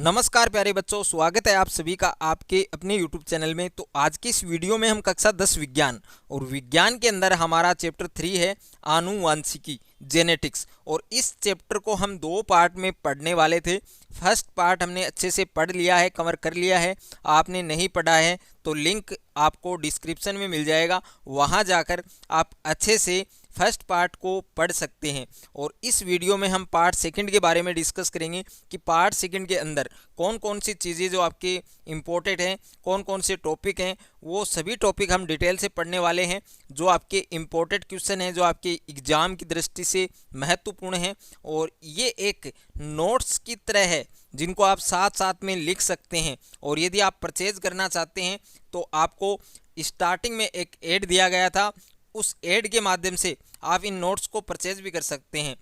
नमस्कार प्यारे बच्चों, स्वागत है आप सभी का आपके अपने YouTube चैनल में। तो आज की इस वीडियो में हम कक्षा 10 विज्ञान और विज्ञान के अंदर हमारा चैप्टर 3 है आनुवांशिकी जेनेटिक्स। और इस चैप्टर को हम दो पार्ट में पढ़ने वाले थे। फर्स्ट पार्ट हमने अच्छे से पढ़ लिया है, कवर कर लिया है। आपने नहीं पढ़ा है तो लिंक आपको डिस्क्रिप्शन में मिल जाएगा, वहाँ जाकर आप अच्छे से फर्स्ट पार्ट को पढ़ सकते हैं। और इस वीडियो में हम पार्ट सेकंड के बारे में डिस्कस करेंगे कि पार्ट सेकंड के अंदर कौन कौन सी चीज़ें जो आपके इम्पोर्टेंट हैं, कौन कौन से टॉपिक हैं, वो सभी टॉपिक हम डिटेल से पढ़ने वाले हैं। जो आपके इम्पोर्टेंट क्वेश्चन हैं, जो आपके एग्ज़ाम की दृष्टि से महत्वपूर्ण हैं, और ये एक नोट्स की तरह है जिनको आप साथ साथ में लिख सकते हैं। और यदि आप परचेज करना चाहते हैं तो आपको स्टार्टिंग में एक ऐड दिया गया था, उस ऐड के माध्यम से आप इन नोट्स को परचेज भी कर सकते हैं।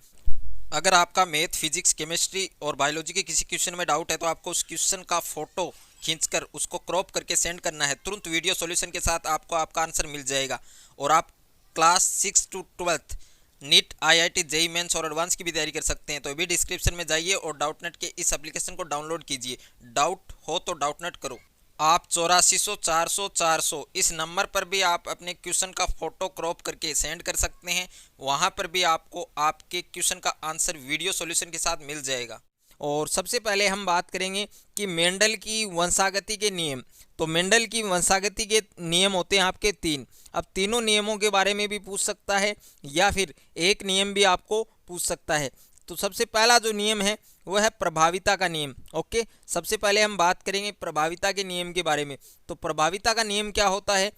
अगर आपका मैथ, फिजिक्स, केमिस्ट्री और बायोलॉजी के किसी क्वेश्चन में डाउट है तो आपको उस क्वेश्चन का फोटो खींचकर उसको क्रॉप करके सेंड करना है। तुरंत वीडियो सॉल्यूशन के साथ आपको आपका आंसर मिल जाएगा। और आप class 6 to 12 NEET, IIT, JEE mains और एडवांस की भी तैयारी कर सकते हैं। तो अभी डिस्क्रिप्शन में जाइए और डाउटनेट के इस एप्लीकेशन को डाउनलोड कीजिए। डाउट हो तो डाउटनेट करो। आप 8400 400 400 इस नंबर पर भी आप अपने क्वेश्चन का फोटो क्रॉप करके सेंड कर सकते हैं। वहां पर भी आपको आपके क्वेश्चन का आंसर वीडियो सॉल्यूशन के साथ मिल जाएगा। और सबसे पहले हम बात करेंगे कि मेंडल की वंशागति के नियम। तो मेंडल की वंशागति के नियम होते हैं आपके 3। अब तीनों नियमों के बारे में भी पूछ सकता है या फिर एक नियम भी आपको पूछ सकता है। तो सबसे पहला जो नियम है वो है प्रभाविता का नियम। ओके, सबसे पहले हम बात करेंगे प्रभाविता के नियम के बारे में। तो प्रभाविता का नियम क्या होता है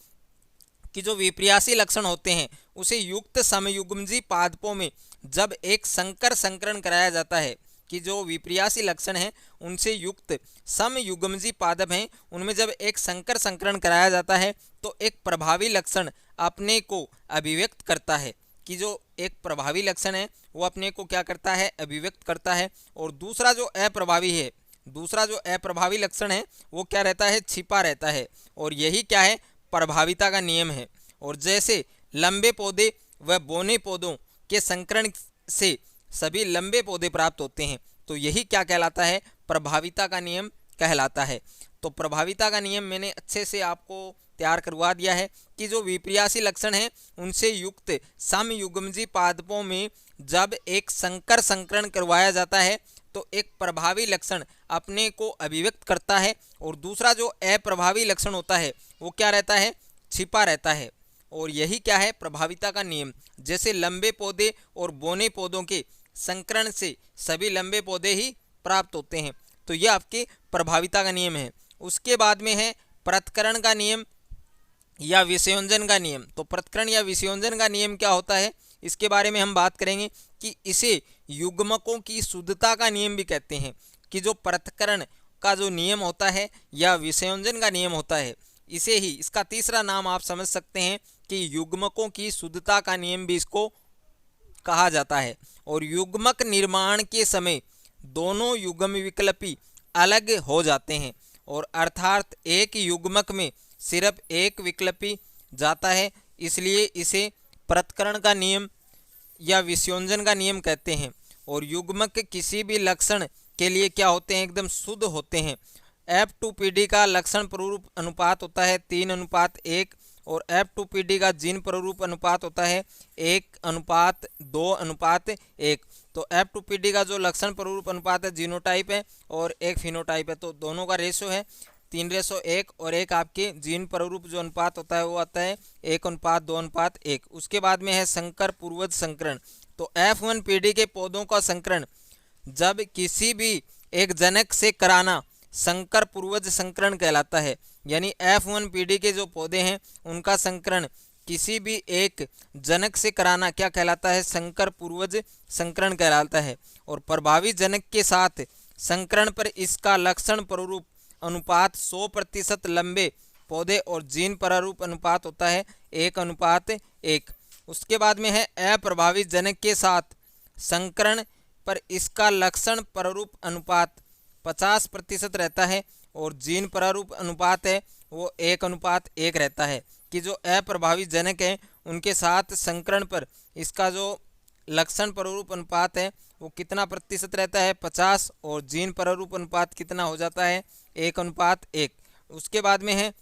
कि जो विपर्यासी लक्षण होते हैं उसे युक्त समयुग्मजी पादपों में जब एक संकर संकरण कराया जाता है, कि जो विपर्यासी लक्षण हैं उनसे युक्त समयुग्मजी पादप हैं, उनमें जब एक संकर संकरण कराया जाता है तो एक प्रभावी लक्षण अपने को अभिव्यक्त करता है। कि जो एक प्रभावी लक्षण है वो अपने को क्या करता है, अभिव्यक्त करता है। और दूसरा जो अप्रभावी लक्षण है वो क्या रहता है, छिपा रहता है। और यही क्या है, प्रभाविता का नियम है। और जैसे लंबे पौधे व बौने पौधों के संकरण से सभी लंबे पौधे प्राप्त होते हैं, तो यही क्या कहलाता है, प्रभाविता का नियम कहलाता है। तो प्रभाविता का नियम मैंने अच्छे से आपको तैयार करवा दिया है कि जो विपर्यासी लक्षण हैं उनसे युक्त समयुग्मजी पादपों में जब एक संकर संकरण करवाया जाता है तो एक प्रभावी लक्षण अपने को अभिव्यक्त करता है। और दूसरा जो अप्रभावी लक्षण होता है वो क्या रहता है, छिपा रहता है। और यही क्या है, प्रभाविता का नियम। जैसे लंबे पौधे और बौने पौधों के संकरण से सभी लंबे पौधे ही प्राप्त होते हैं। तो यह आपके प्रभाविता का नियम है। उसके बाद में है पृथक्करण का नियम या विषयोंजन का नियम। तो पृथक्करण या विषयोंजन का नियम क्या होता है, इसके बारे में हम बात करेंगे कि इसे युग्मकों की शुद्धता का नियम भी कहते हैं। कि जो पृथक्करण का जो नियम होता है या विषयोंजन का नियम होता है, इसे ही इसका तीसरा नाम आप समझ सकते हैं कि युग्मकों की शुद्धता का नियम भी इसको कहा जाता है। और युग्मक निर्माण के समय दोनों युग्म विकल्पी अलग हो जाते हैं, और अर्थात एक युग्मक में सिर्फ एक विकल्पी जाता है, इसलिए इसे पृथक्करण का नियम या विषयोंजन का नियम कहते हैं। और युग्मक किसी भी लक्षण के लिए क्या होते हैं, एकदम शुद्ध होते हैं। F2PD का लक्षण प्ररूप अनुपात होता है 3:1, और F2PD का जीन प्ररूप अनुपात होता है 1:2:1। तो F2PD का जो लक्षण प्ररूप अनुपात है जीनोटाइप है और एक फिनोटाइप है, तो दोनों का रेशो है 3:1, और एक आपके जीन प्ररूप जो अनुपात होता है वो आता है 1:2:1। उसके बाद में है संकर पूर्वज संकरण। तो F1PD के पौधों का संकरण जब किसी भी एक जनक से कराना संकर पूर्वज संकरण कहलाता है। यानी F1PD के जो पौधे हैं उनका संकरण किसी भी एक जनक से कराना क्या कहलाता है, संकर पूर्वज संकरण कहलाता है। और प्रभावी जनक के साथ संकरण पर इसका लक्षण प्ररूप अनुपात 100% लंबे पौधे और जीन प्रारूप अनुपात होता है 1:1। उसके बाद में है अप्रभावी जनक के साथ संकरण पर इसका लक्षण प्रारूप अनुपात 50% रहता है, और जीन प्रारूप अनुपात है वो 1:1 रहता है। कि जो अप्रभावी जनक हैं उनके साथ संकरण पर इसका जो लक्षण प्रारूप अनुपात है वो कितना प्रतिशत रहता है 50, और जीन प्रारूप अनुपात कितना हो जाता है 1:1। उसके बाद में है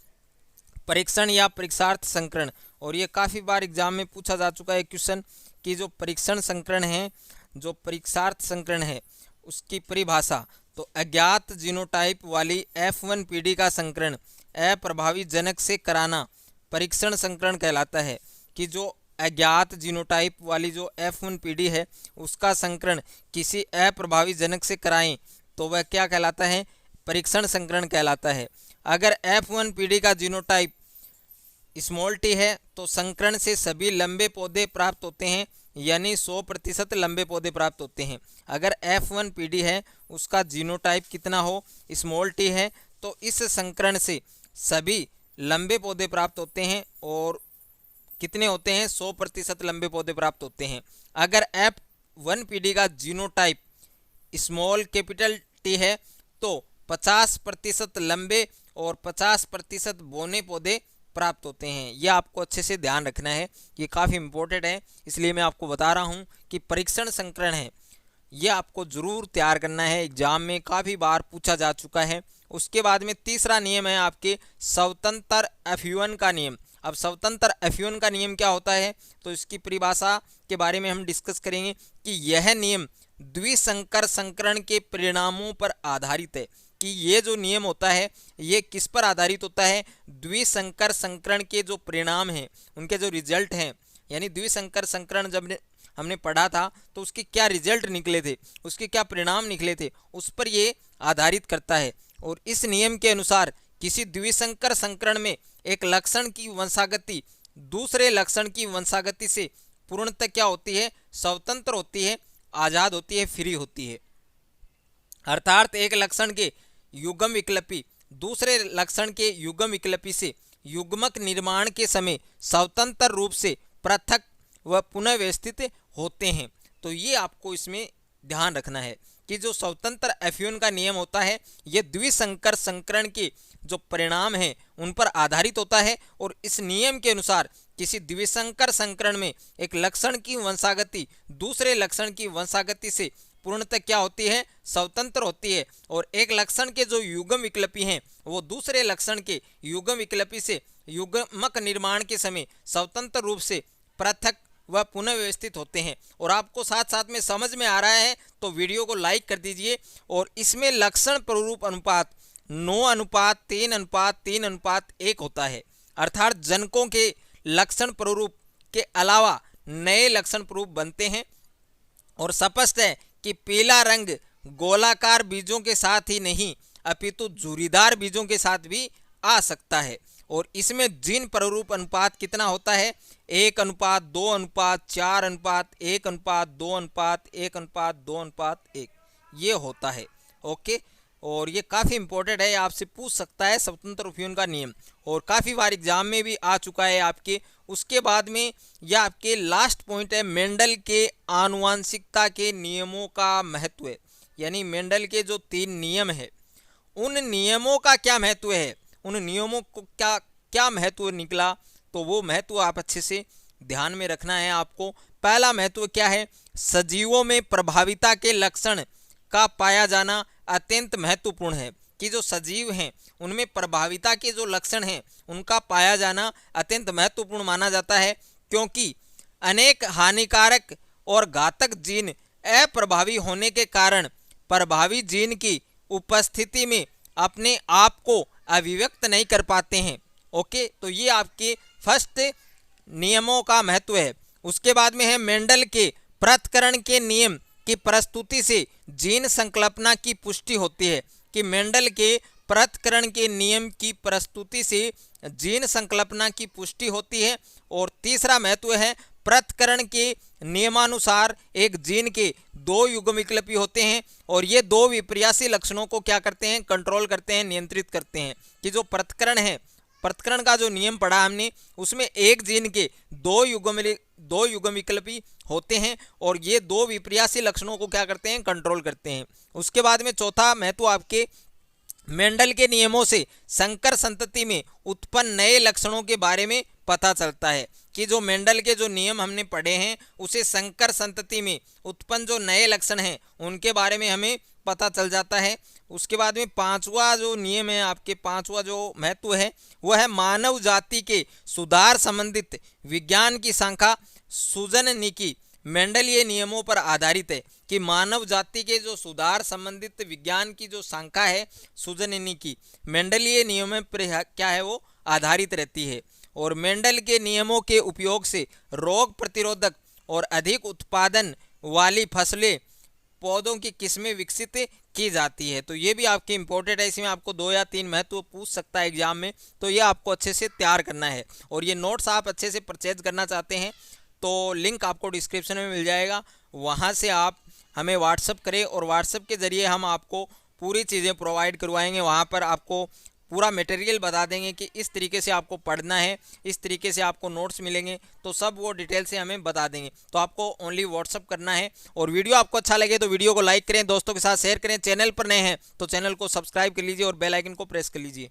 परीक्षण या परीक्षार्थ संकरण, और ये काफ़ी बार एग्जाम में पूछा जा चुका है क्वेश्चन कि जो परीक्षण संकरण है, जो परीक्षार्थ संकरण है, उसकी परिभाषा। तो अज्ञात जीनोटाइप वाली F1 पीढ़ी का संकरण अप्रभावी जनक से कराना परीक्षण संकरण कहलाता है। कि जो अज्ञात जीनोटाइप वाली जो F1 पीढ़ी है उसका संकरण किसी अप्रभावी जनक से कराएं तो वह क्या कहलाता है, परीक्षण संकरण कहलाता है। अगर F1 पीढ़ी का जीनोटाइप स्मॉल टी है तो संकरण से सभी लंबे पौधे प्राप्त होते हैं, यानी 100% लंबे पौधे प्राप्त होते हैं। अगर F1 पीढ़ी है उसका जीनोटाइप कितना हो, स्मॉल टी है, तो इस संकरण से सभी लंबे पौधे प्राप्त होते हैं, और कितने होते हैं 100% लंबे पौधे प्राप्त होते हैं। अगर F1 पीढ़ी का जीनोटाइप स्मॉल कैपिटल टी है तो 50% लंबे और 50% बौने पौधे प्राप्त होते हैं। यह आपको अच्छे से ध्यान रखना है, ये काफ़ी इंपॉर्टेंट है, इसलिए मैं आपको बता रहा हूँ कि परीक्षण संकरण है, ये आपको ज़रूर तैयार करना है, एग्जाम में काफ़ी बार पूछा जा चुका है। उसके बाद में तीसरा नियम है आपके स्वतंत्र F1 का नियम। अब स्वतंत्र F1 का नियम क्या होता है, तो इसकी परिभाषा के बारे में हम डिस्कस करेंगे कि यह नियम द्विसंकर संकरण के परिणामों पर आधारित है। कि ये जो नियम होता है ये किस पर आधारित होता है, द्विसंकर संकरण के जो परिणाम हैं, उनके जो रिजल्ट हैं, यानी द्विसंकर संकरण जब हमने पढ़ा था तो उसके क्या रिजल्ट निकले थे, उसके क्या परिणाम निकले थे, उस पर ये आधारित करता है। और इस नियम के अनुसार किसी द्विसंकर संकरण में एक लक्षण की वंशागति दूसरे लक्षण की वंशागति से पूर्णतः क्या होती है, स्वतंत्र होती है, आज़ाद होती है, फ्री होती है। अर्थात एक लक्षण के युग्म विकल्पी दूसरे लक्षण के युग्म विकल्पी से युग्मक निर्माण के समय स्वतंत्र रूप से पृथक व पुनः व्यवस्थित होते हैं। तो ये आपको इसमें ध्यान रखना है कि जो स्वतंत्र F1 का नियम होता है ये द्विसंकर संकरण के जो परिणाम हैं उन पर आधारित होता है, और इस नियम के अनुसार किसी द्विसंकर संकरण में एक लक्षण की वंशागति दूसरे लक्षण की वंशागति से पूर्णतः क्या होती है, स्वतंत्र होती है। और एक लक्षण के जो युग्म विकल्पी हैं वो दूसरे लक्षण के युग्म विकल्पी से युग्मक निर्माण के समय स्वतंत्र रूप से पृथक व पुनः व्यवस्थित होते हैं। और आपको साथ साथ में समझ में आ रहा है तो वीडियो को लाइक कर दीजिए। और इसमें लक्षण प्रारूप अनुपात 9:3:3:1 होता है, अर्थात जनकों के लक्षण प्रारूप के अलावा नए लक्षण प्रारूप बनते हैं। और स्पष्ट है कि पीला रंग गोलाकार बीजों के साथ ही नहीं अपितु झुर्रीदार बीजों के साथ भी आ सकता है। और इसमें जीन प्रारूप अनुपात कितना होता है, 1:2:4:1:2:1:2:1 ये होता है। ओके, और ये काफ़ी इंपॉर्टेंट है, आपसे पूछ सकता है स्वतंत्र F1 का नियम, और काफ़ी बार एग्जाम में भी आ चुका है आपके। उसके बाद में यह आपके लास्ट पॉइंट है मेंडल के आनुवांशिकता के नियमों का महत्व है। यानी मेंडल के जो 3 नियम है उन नियमों का क्या महत्व है, उन नियमों को क्या महत्व निकला, तो वो महत्व आप अच्छे से ध्यान में रखना है आपको। पहला महत्व क्या है, सजीवों में प्रभाविता के लक्षण का पाया जाना अत्यंत महत्वपूर्ण है। कि जो सजीव हैं उनमें प्रभाविता के जो लक्षण हैं उनका पाया जाना अत्यंत महत्वपूर्ण माना जाता है, क्योंकि अनेक हानिकारक और घातक जीन अप्रभावी होने के कारण प्रभावी जीन की उपस्थिति में अपने आप को अभिव्यक्त नहीं कर पाते हैं। ओके, तो ये आपके फर्स्ट नियमों का महत्व है। उसके बाद में है मेंडल के पृथक्करण के नियम की प्रस्तुति से जीन संकल्पना की पुष्टि होती है। कि मेंडल के पृथक्करण के नियम की प्रस्तुति से जीन संकल्पना की पुष्टि होती है। और तीसरा महत्व है पृथक्करण के नियमानुसार एक जीन के 2 युग्म विकल्पी होते हैं, और ये 2 विपर्यासी लक्षणों को क्या करते हैं, कंट्रोल करते हैं, नियंत्रित करते हैं। कि जो पृथक्करण है, पृथक्करण का जो नियम पढ़ा हमने उसमें एक जीन के 2 युग्म विकल्पी होते हैं, और ये 2 विपर्यासी लक्षणों को क्या करते हैं, कंट्रोल करते हैं। उसके बाद में चौथा महत्व आपके मेंडल के नियमों से संकर संतति में उत्पन्न नए लक्षणों के बारे में पता चलता है कि जो मेंडल के जो नियम हमने पढ़े हैं उसे संकर संतति में उत्पन्न जो नए लक्षण हैं उनके बारे में हमें पता चल जाता है। उसके बाद में पांचवा जो नियम है, आपके पांचवा जो महत्व है वह है मानव जाति के सुधार संबंधित विज्ञान की शाखा सुजननिकी। मेंडलीय नियमों पर आधारित है कि मानव जाति के जो सुधार संबंधित विज्ञान की जो शाखा है सुजननिकी मेंडलीय नियमों पर क्या है वो आधारित रहती है। और मेंडल के नियमों के उपयोग से रोग प्रतिरोधक और अधिक उत्पादन वाली फसलें पौधों की किस्में विकसित की जाती है। तो ये भी आपकी इंपॉर्टेंट है, इसमें आपको 2 या 3 महत्व पूछ सकता है एग्जाम में, तो ये आपको अच्छे से तैयार करना है। और ये नोट्स आप अच्छे से परचेज करना चाहते हैं तो लिंक आपको डिस्क्रिप्शन में मिल जाएगा, वहाँ से आप हमें व्हाट्सअप करें और व्हाट्सअप के ज़रिए हम आपको पूरी चीज़ें प्रोवाइड करवाएंगे। वहाँ पर आपको पूरा मटेरियल बता देंगे कि इस तरीके से आपको पढ़ना है, इस तरीके से आपको नोट्स मिलेंगे, तो सब वो डिटेल से हमें बता देंगे। तो आपको ओनली व्हाट्सअप करना है। और वीडियो आपको अच्छा लगे तो वीडियो को लाइक करें, दोस्तों के साथ शेयर करें। चैनल पर नए हैं तो चैनल को सब्सक्राइब कर लीजिए और बेल आइकन को प्रेस कर लीजिए।